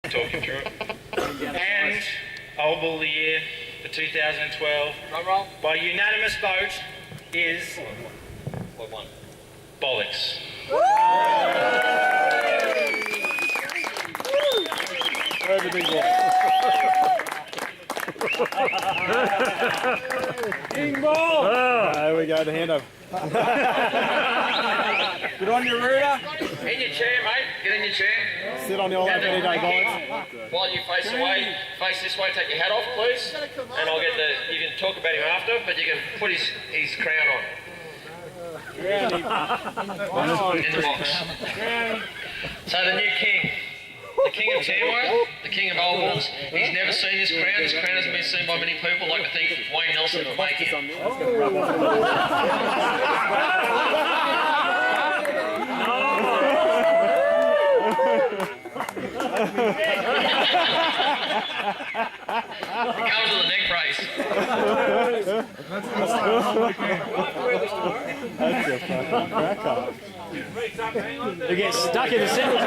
talk you through it. And Old Bull of the Year for 2012, by unanimous vote, is Bollocks. King Ball! There we go, the hand up. Get on your rooter. In your chair, mate. Get in your chair. Sit on the old any day, Bollocks. While you face away, face this way, take your hat off, please. And I'll get the, you can talk about him after, but you can put his crown on. In the box. So the new king. The king of Tamworth, the king of Old Bulls. He's never seen this crown. This crown hasn't been seen by many people. Like to think Wayne Nelson will make it. It comes with a neck brace. That's a fucking cracker. You get stuck in the centre.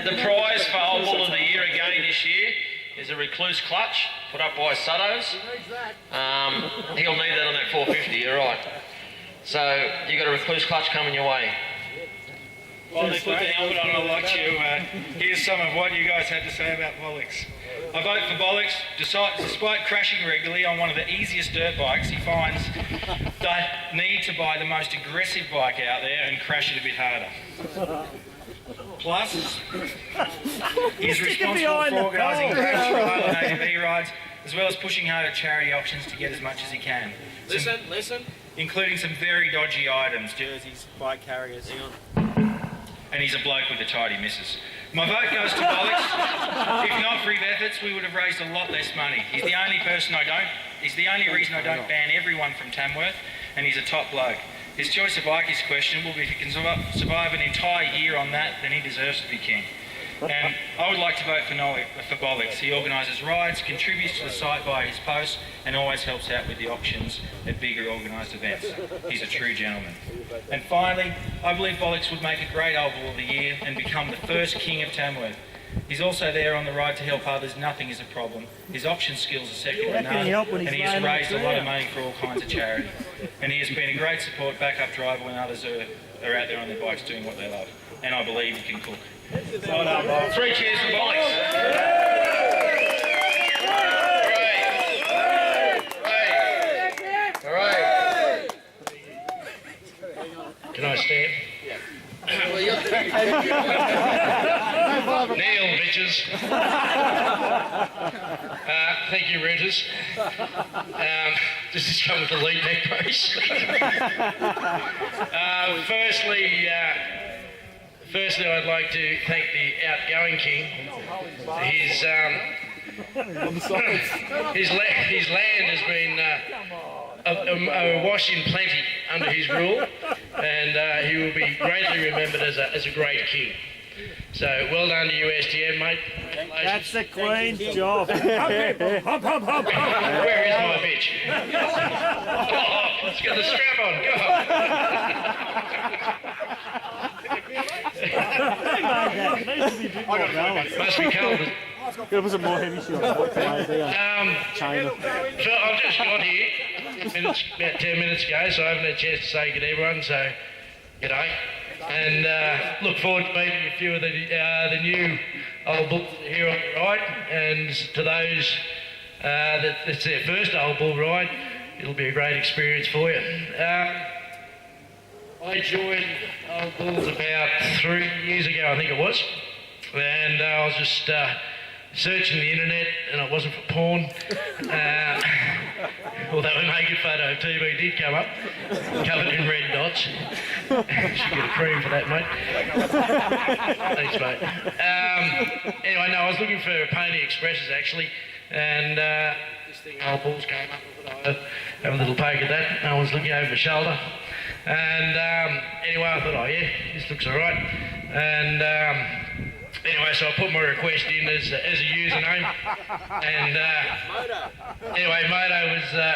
The prize for Old Bull of the Year again this year is a recluse clutch put up by Sutto's. He'll need that on that 450, you're right. So you've got a recluse clutch coming your way. While they put the helmet on, I'd like to hear some of what you guys had to say about Bollocks. I vote for Bollocks. Despite crashing regularly on one of the easiest dirt bikes, he finds the need to buy the most aggressive bike out there and crash it a bit harder. Plus, he's responsible for organising crashes on ATV rides, as well as pushing hard at charity auctions to get as much as he can. Listen. Including some very dodgy items, jerseys, bike carriers. And he's a bloke with a tidy missus. My vote goes to Bollocks. If not for his efforts, we would have raised a lot less money. He's the only reason I don't ban everyone from Tamworth, and he's a top bloke. His choice of bike is questionable, but if he can survive an entire year on that, then he deserves to be king. And I would like to vote for Bollocks. He organises rides, contributes to the site via his posts, and always helps out with the auctions at bigger organised events. He's a true gentleman. And finally, I believe Bollocks would make a great Old Bull of the Year and become the first king of Tamworth. He's also there on the ride to help others. Nothing is a problem. His auction skills are second to none, and he has raised a lot of money for all kinds of charity. And he has been a great support backup driver when others are out there on their bikes doing what they love. And I believe he can cook. 3 cheers for Bollocks. Hooray. Can I stand? Kneel, bitches. Thank you, Renters. Does this come with the lead neck brace? Firstly, I'd like to thank the outgoing king. His land has been awash in plenty under his rule, and he will be greatly remembered as a great king. So well done to you, STM, mate. That's the Queen's job. Where is my bitch? Oh, it's got the strap on. Go on. Must be cold. It was a more heavy shot. China. So I've just got here about 10 minutes ago, so I haven't had a chance to say good to everyone, so g'day. And look forward to meeting a few of the new Old Bulls here on the ride, and to those that's their first Old Bull ride, it'll be a great experience for you. I joined Old Bulls about 3 years ago, I think it was, and I was just searching the internet, and it wasn't for porn. Although a naked photo of TV did come up, covered in red dots. Should get a cream for that, mate. Thanks, mate. Anyway, no, I was looking for Pony Expresses, actually, and this thing, Old Bulls, came up with it. I have a little poke at that. I was looking over my shoulder, and anyway, I thought, oh yeah, this looks all right. And anyway, so I put my request in as a username, and anyway, Moto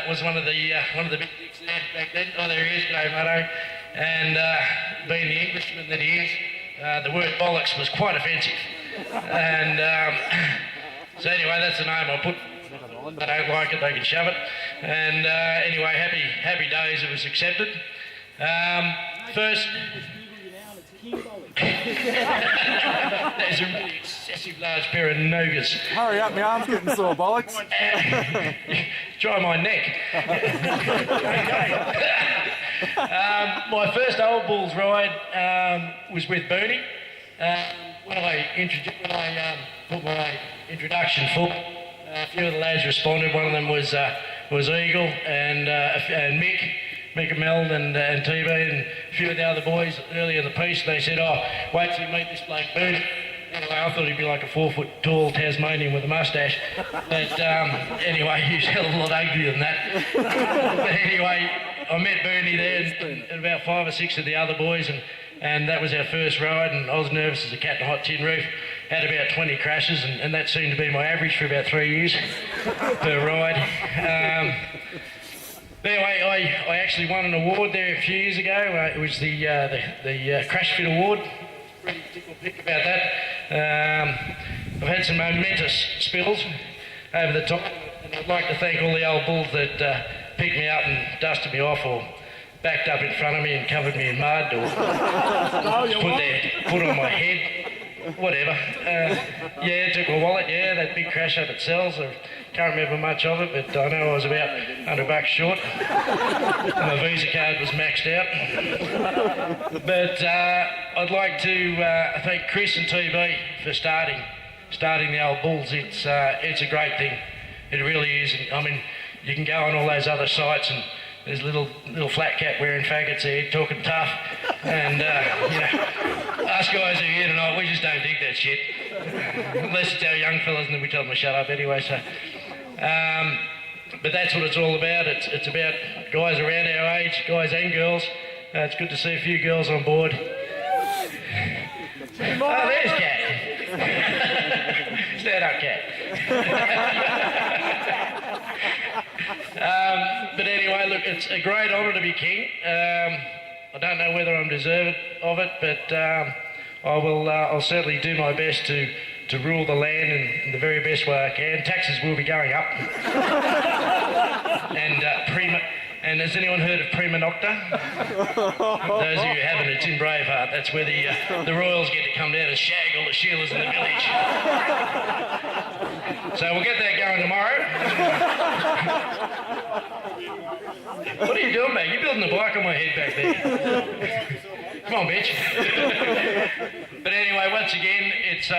was one of the big dicks there back then. Oh, there he is, g'day, Moto. and being the Englishman that he is, the word bollocks was quite offensive. And so anyway, that's the name I put. If they don't like it, they can shove it. And anyway, happy days it was accepted. First, there's a really excessive large pair of nougats. Hurry up, my arm's getting sore, bollocks. Try my neck. My first Old Bulls ride was with Bernie. When I put my introduction forward, a few of the lads responded. One of them was Eagle and Mick Meld and TV and a few of the other boys earlier in the piece. They said, "Oh, wait till you meet this bloke Bernie." Anyway, I thought he'd be like a 4 foot tall Tasmanian with a moustache. But anyway, he's a hell of a lot uglier than that. But anyway, I met Bernie there and about 5 or 6 of the other boys, and that was our first ride, and I was nervous as a cat in a hot tin roof. Had about 20 crashes, and that seemed to be my average for about 3 years per ride. Anyway, I actually won an award there a few years ago. It was the Crash Fit Award. Pretty tickled pink about that. I've had some momentous spills over the top, and I'd like to thank all the old bulls that picked me up and dusted me off, or backed up in front of me and covered me in mud, or put their foot on my head, whatever. Yeah, took my wallet, yeah, that big crash up at Cells. I can't remember much of it, but I know I was about $100 short. And my Visa card was maxed out. But I'd like to thank Chris and TV for starting the old Bulls. It's a great thing. It really is. And, I mean, you can go on all those other sites and there's little flat cat wearing faggots there talking tough, and you know, us guys who are here tonight, we just don't dig that shit. Unless it's our young fellas, and then we tell them to shut up anyway. So, but that's what it's all about. It's about guys around our age, guys and girls. It's good to see a few girls on board. Oh, there's Cat. Stand up, Cat. But anyway, look, it's a great honour to be king. I don't know whether I'm deserving of it, but I'll certainly do my best to rule the land in the very best way I can. Taxes will be going up. And has anyone heard of Prima Nocta? Those of you who haven't, it's in Braveheart. That's where the royals get to come down and shag all the Sheilas in the village. So we'll get that going tomorrow. What are you doing, mate? You're building a bike on my head back there. Come on, bitch. But anyway, once again, it's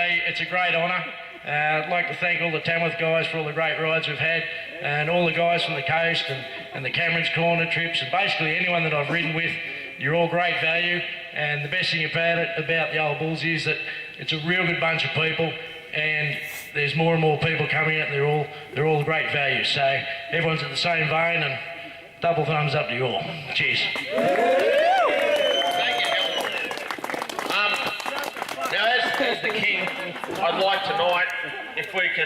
a great honour. I'd like to thank all the Tamworth guys for all the great rides we've had, and all the guys from the coast and the Cameron's Corner trips, and basically anyone that I've ridden with. You're all great value, and the best thing about the old Bulls is that it's a real good bunch of people, and there's more and more people coming out, and they're all great value. So everyone's at the same vein, and double thumbs up to you all. Cheers. Now, as the king, I'd like tonight, if we can